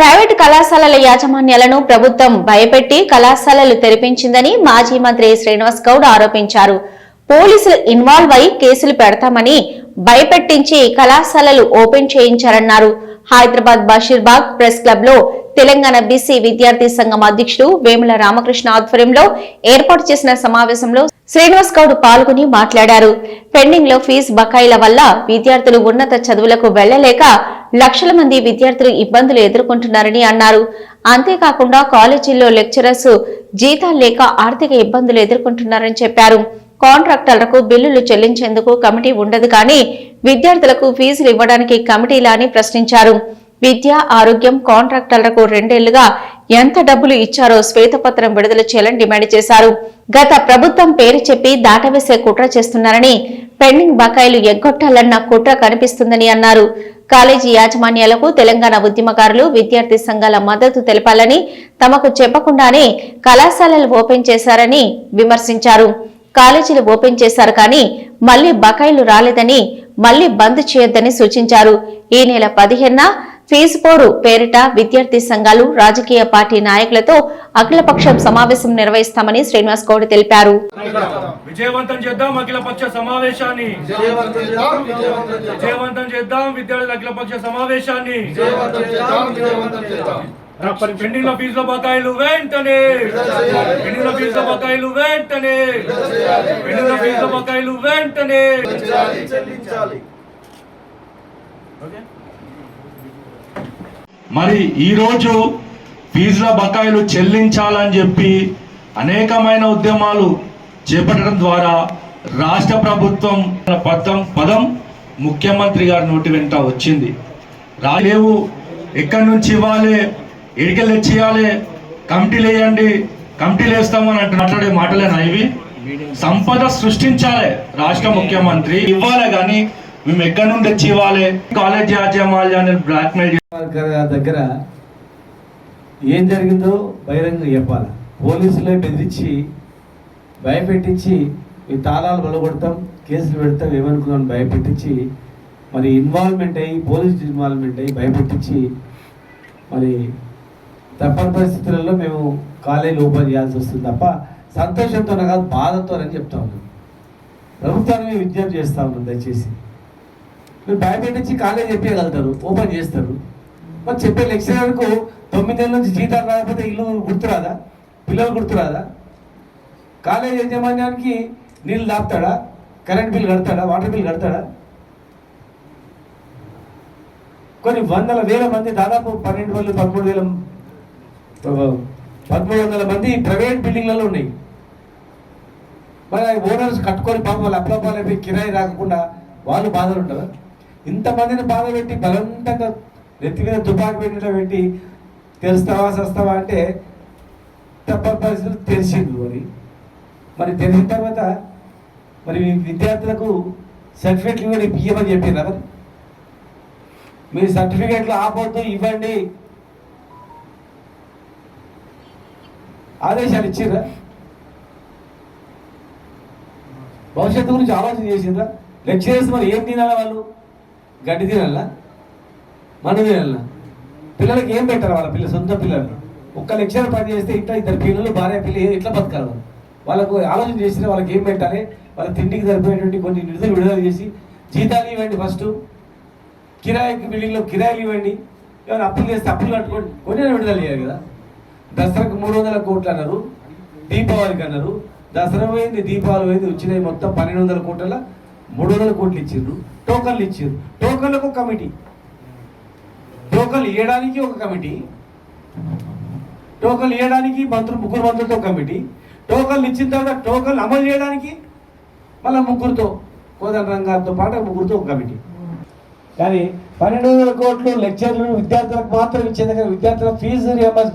Private కళాశాలల యాజమాన్యాలను ప్రభుత్వం భయపెట్టి కళాశాలలు తెరిపించిందని మాజీ మంత్రి శ్రీనివాస్ గౌడ్ ఆరోపించారు. పోలీసులు ఇన్వాల్వ్ అయి కేసులు పెడతామని భయపెట్టించి కళాశాలలు ఓపెన్ చేయించారన్నారు. హైదరాబాద్ బషీర్బాగ్ ప్రెస్ క్లబ్ లో తెలంగాణ బీసీ విద్యార్థి సంఘం అధ్యక్షుడు వేముల రామకృష్ణ ఆధ్వర్యంలో ఏర్పాటు చేసిన సమావేశంలో శ్రీనివాస్ గౌడ్ పాల్గొని మాట్లాడారు. పెండింగ్ లో ఫీజు బకాయిల వల్ల విద్యార్థులు ఉన్నత చదువులకు వెళ్లలేక లక్షల మంది విద్యార్థులు ఇబ్బందులు ఎదుర్కొంటున్నారని అన్నారు. అంతేకాకుండా కాలేజీల్లో లెక్చరర్స్ జీతాలు లేక ఆర్థిక ఇబ్బందులు ఎదుర్కొంటున్నారని చెప్పారు. కాంట్రాక్టర్లకు బిల్లులు చెల్లించేందుకు కమిటీ ఉండదు కానీ విద్యార్థులకు ఫీజులు ఇవ్వడానికి కమిటీలా అని ప్రశ్నించారు. విద్య, ఆరోగ్యం కాంట్రాక్టర్లకు 2 ఏళ్లుగా ఎంత డబ్బులు ఇచ్చారో శ్వేతపత్రం విడుదల చేయాలని డిమాండ్ చేశారు. గత ప్రభుత్వం పేరు చెప్పి దాటవేసే కుట్ర చేస్తున్నారని, పెండింగ్ బకాయిలు ఎగ్గొట్టాలన్న కుట్ర కనిపిస్తుందని అన్నారు. కాలేజీ యాజమాన్యాలకు తెలంగాణ ఉద్యమకారులు, విద్యార్థి సంఘాల మద్దతు తెలపాలని, తమకు చెప్పకుండానే కళాశాలలు ఓపెన్ చేశారని విమర్శించారు. కాలేజీలు ఓపెన్ చేశారు కానీ మళ్లీ బకాయిలు రాలేదని, మళ్లీ బంద్ చేయొద్దని సూచించారు. ఈ నెల 15న ఫీజు పోరు పేరిట విద్యార్థి సంఘాలు, రాజకీయ పార్టీ నాయకులతో అఖిలపక్షం సమావేశం నిర్వహిస్తామని శ్రీనివాస్ గౌడ్ తెలిపారు. విజయవంతం చేద్దాం అఖిలపక్ష సమావేశాన్ని, విజయవంతం చేద్దాం విద్యార్థుల అఖిలపక్ష సమావేశాన్ని. పెండింగ్ లో ఫీజుల బకాయిలు వెంటనే, పెండింగ్ లో ఫీజుల బకాయిలు వెంటనే, పెండింగ్ లో ఫీజుల బకాయిలు వెంటనే. మరి ఈరోజు ఫీజుల బకాయిలు చెల్లించాలని చెప్పి అనేకమైన ఉద్యమాలు చేపట్టడం ద్వారా రాష్ట్ర ప్రభుత్వం పదం ముఖ్యమంత్రి గారి నోటి వెంట వచ్చింది. రాలేవు, ఎక్కడి నుంచి ఇవ్వాలి, ఎడికెళ్ళి తెచ్చియాలి, కమిటీలు వేయండి, కమిటీలు వేస్తామని అంటే మాట్లాడే మాటలేనా ఇవి? సంపద సృష్టించాలి రాష్ట్ర ముఖ్యమంత్రి, ఇవ్వాలి కానీ మేము ఎక్కడి నుండి తెచ్చి ఇవ్వాలి? కాలేజ్ యాజమాన్యాన్ని బ్లాక్మెయిల్ దగ్గర ఏం జరిగిందో బహిరంగ చెప్పాలి. పోలీసులే బెదిరించి భయపెట్టించి ఈ తాళాలు బలగొడతాం, కేసులు పెడతాం ఏమనుకున్నాను భయపెట్టించి, మరి ఇన్వాల్వ్మెంట్ అయ్యి పోలీసు ఇన్వాల్వ్మెంట్ అయ్యి భయపెట్టించి మరి తప్పని పరిస్థితులలో మేము కాలేజీ ఓపెన్ చేయాల్సి వస్తుంది తప్ప సంతోషంతో కాదు, బాధతో అని చెప్తా ఉన్నాం. ప్రభుత్వాన్ని విజ్ఞప్తి చేస్తూ ఉన్నాం, దయచేసి మీరు భయపెట్టించి కాలేజీ చెప్పగలుగుతారు, ఓపెన్ చేస్తారు. మరి చెప్పే లెక్చరర్కు 9 ఏళ్ళ నుంచి జీతాలు రాకపోతే ఇల్లు గుర్తురాదా, పిల్లలు గుర్తురాదా? కాలేజీ యాజమాన్యానికి నీళ్ళు దాపుతాడా, కరెంట్ బిల్ కడతాడా, వాటర్ బిల్ కడతాడా? కొన్ని వందల వేల మంది, దాదాపు 12,000 1300 మంది ప్రైవేట్ బిల్డింగ్లలో ఉన్నాయి. మరి ఓనర్స్ కట్టుకొని పాపం వాళ్ళు అప్లపాలైపోయి కిరాయి రాకుండా వాళ్ళు బాధలు ఉంటారా? ఇంతమందిని బాధ పెట్టి బలవంతంగా నెత్తి మీద తుపాకి పెట్టడం పెట్టి తెలుస్తావా సస్తావా అంటే తప్పని పరిస్థితులు తెలిసింది. మరి తెలిసిన తర్వాత మరి విద్యార్థులకు సర్టిఫికెట్లు ఇవ్వండి, ఇవ్వమని చెప్పారు. మరి మీరు సర్టిఫికెట్లు ఆపొద్దు, ఇవ్వండి ఆదేశాలు ఇచ్చిర్రా? భవిష్యత్తు గురించి ఆలోచన చేసిండ్రా? లెక్చరర్స్ మరి ఏం తినాలా? వాళ్ళు గడ్డి తినాలా, మన్ను తినాలా? పిల్లలకి ఏం పెట్టారు? వాళ్ళ సొంత పిల్లలు ఒక్క లెక్చరర్ పని చేస్తే ఇంట్లో 2 పిల్లలు, భార్య, పిల్లలు ఎట్లా బతకాలి? వాళ్ళకు ఆలోచన చేసిన వాళ్ళకి ఏం పెట్టాలి? వాళ్ళ తిండికి సరిపోయేటువంటి కొన్ని నిధులు విడుదల చేసి జీతాలు ఇవ్వండి, ఫస్ట్ కిరాయికి బిల్డింగ్లో కిరాయిలు ఇవ్వండి, ఏమైనా అప్పులు చేస్తే అప్పులు కట్టుకోండి, కొన్ని విడుదల చేయాలి కదా. దసరాకు 300 కోట్లు అన్నారు, దీపావళికి అన్నారు. దసరా పోయింది, దీపావళి పోయింది, వచ్చినాయి మొత్తం 1200 కోట్ల 300 కోట్లు ఇచ్చిండ్రు. టోకన్లు ఇచ్చిండ్రు, టోకన్లకు ఒక కమిటీ, టోకన్లు ఇవ్వడానికి ఒక కమిటీ, టోకన్లు ఇవ్వడానికి ముగ్గురు మంత్రులతో కమిటీ, టోకన్లు ఇచ్చిన తర్వాత టోకన్లు అమలు చేయడానికి మళ్ళీ ముగ్గురుతో, కోదండరాం గారితో పాటు ముగ్గురుతో ఒక కమిటీ. కానీ 1200 కోట్లు లెక్చర్లు విద్యార్థులకు మాత్రం ఇచ్చేది, కానీ విద్యార్థుల ఫీజు రియంబర్స్మెంట్